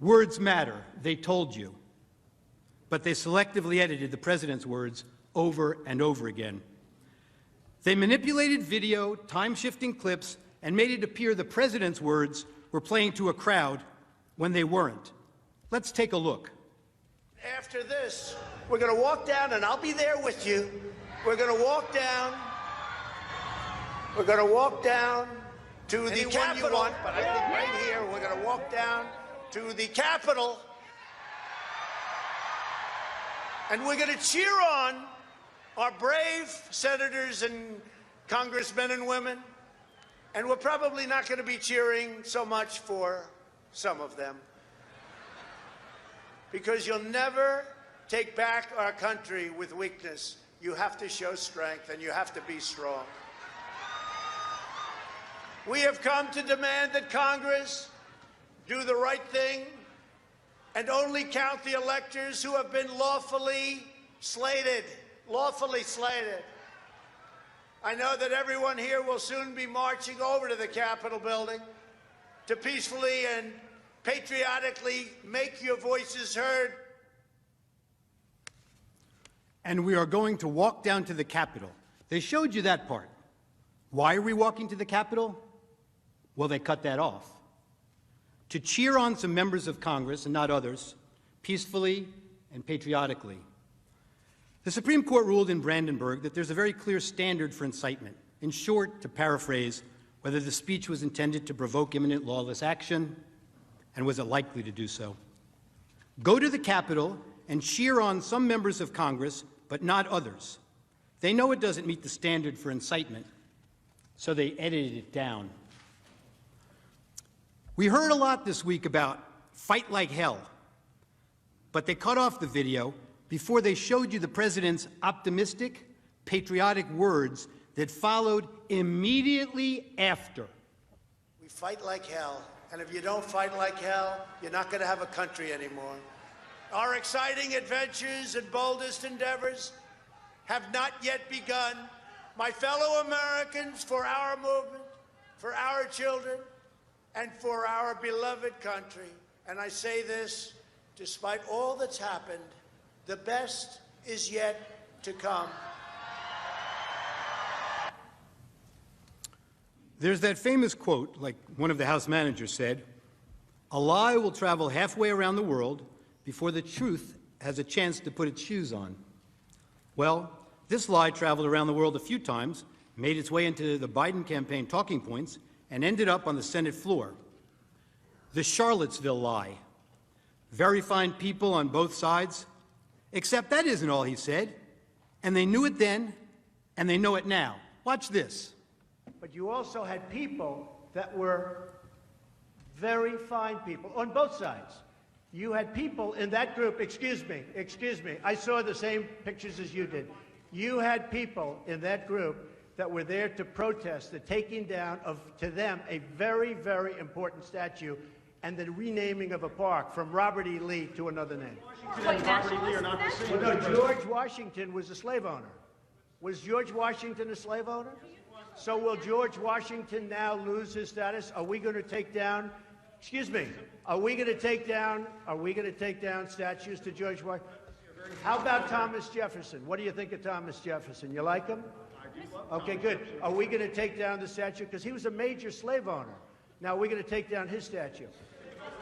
Words matter, they told you. But they selectively edited the president's words over and over again. They manipulated video, time-shifting clips, and made it appear the president's words were playing to a crowd when they weren't. Let's take a look. After this, we're going to walk down, and I'll be there with you. We're going to walk down. We're going to walk down to the Capitol. But I think right here, we're going to walk down to the Capitol. And we're going to cheer on our brave senators and congressmen and women. And we're probably not going to be cheering so much for some of them. Because you'll never take back our country with weakness. You have to show strength, and you have to be strong. We have come to demand that Congress do the right thing and only count the electors who have been lawfully slated. Lawfully slated. I know that everyone here will soon be marching over to the Capitol building to peacefully and patriotically make your voices heard. And we are going to walk down to the Capitol. They showed you that part. Why are we walking to the Capitol? Well, they cut that off. To cheer on some members of Congress and not others, peacefully and patriotically. The Supreme Court ruled in Brandenburg that there's a very clear standard for incitement. In short, to paraphrase, whether the speech was intended to provoke imminent lawless action, and was it likely to do so. Go to the Capitol and cheer on some members of Congress, but not others. They know it doesn't meet the standard for incitement, so they edited it down. We heard a lot this week about fight like hell, but they cut off the video before they showed you the president's optimistic, patriotic words that followed immediately after. We fight like hell, and if you don't fight like hell, you're not going to have a country anymore. Our exciting adventures and boldest endeavors have not yet begun. My fellow Americans, for our movement, for our children, and for our beloved country. And I say this, despite all that's happened, the best is yet to come. There's that famous quote, like one of the House managers said, "A lie will travel halfway around the world before the truth has a chance to put its shoes on." Well, this lie traveled around the world a few times, made its way into the Biden campaign talking points, and ended up on the Senate floor. The Charlottesville lie. Very fine people on both sides, except that isn't all he said. And they knew it then, and they know it now. Watch this. But you also had people that were very fine people on both sides. You had people in that group, excuse me, I saw the same pictures as you did. You had people in that group that were there to protest the taking down of, to them, a very, very important statue and the renaming of a park from Robert E. Lee to another name. Robert E. Lee are not the same. Well, no, George Washington was a slave owner. Was George Washington a slave owner? So will George Washington now lose his status? Are we going to take down, excuse me, are we going to take down statues to George Washington? How about Thomas Jefferson? What do you think of Thomas Jefferson? You like him? Okay, good. Are we going to take down the statue? Because he was a major slave owner. Now we're going to take down his statue.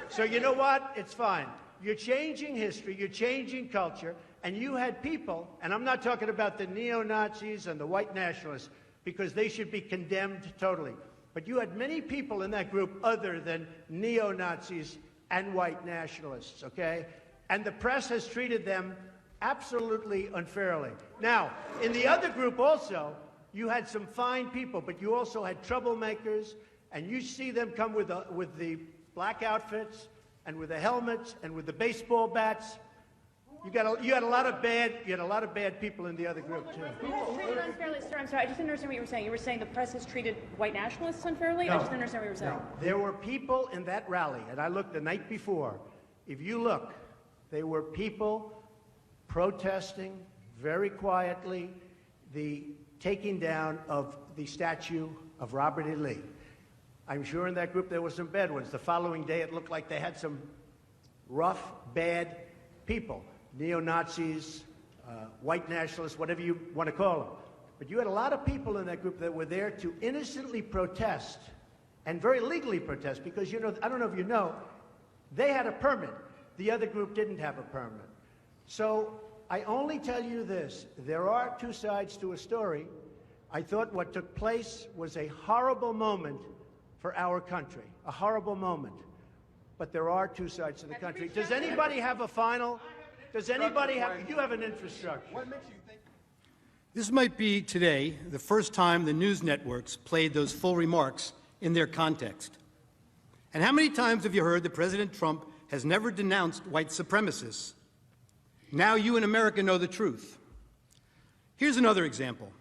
So you know what? It's fine. You're changing history, you're changing culture, and you had people, and I'm not talking about the neo-Nazis and the white nationalists, because they should be condemned totally. But you had many people in that group other than neo-Nazis and white nationalists, okay? And the press has treated them absolutely unfairly. Now, in the other group also, you had some fine people, but you also had troublemakers, and you see them come with the black outfits and with the helmets and with the baseball bats. You had a lot of bad people in the other group too. Treated unfairly, sir. I'm sorry, I just didn't understand what you were saying. You were saying the press has treated white nationalists unfairly? No, I just didn't understand what you were saying. No. There were people in that rally, and I looked the night before. If you look, there were people protesting very quietly the taking down of the statue of Robert E. Lee. I'm sure in that group there were some bad ones. The following day, it looked like they had some rough, bad people, neo-Nazis, white nationalists, whatever you want to call them. But you had a lot of people in that group that were there to innocently protest, and very legally protest, because, you know, I don't know if you know, they had a permit. The other group didn't have a permit. So I only tell you this. There are two sides to a story. I thought what took place was a horrible moment for our country, a horrible moment. But there are two sides to the country. Does anybody have a final? Does anybody have? You have an infrastructure. What makes you think? This might be today the first time the news networks played those full remarks in their context. And how many times have you heard that President Trump has never denounced white supremacists? Now you in America know the truth. Here's another example.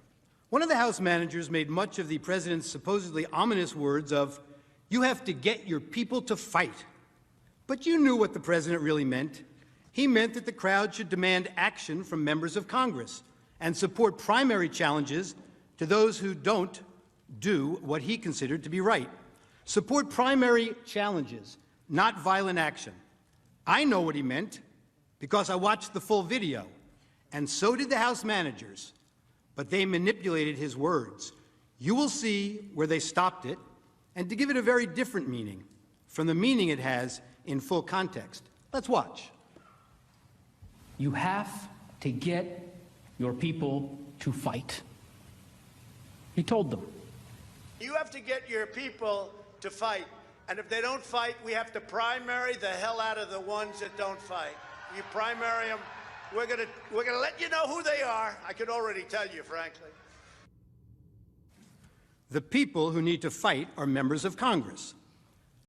One of the House managers made much of the president's supposedly ominous words of, "You have to get your people to fight." But you knew what the president really meant. He meant that the crowd should demand action from members of Congress and support primary challenges to those who don't do what he considered to be right. Support primary challenges, not violent action. I know what he meant because I watched the full video, and so did the House managers, but they manipulated his words. You will see where they stopped it, and to give it a very different meaning from the meaning it has in full context. Let's watch. You have to get your people to fight. He told them. You have to get your people to fight. And if they don't fight, we have to primary the hell out of the ones that don't fight. You primary them, we're gonna let you know who they are. I can already tell you, frankly. The people who need to fight are members of Congress.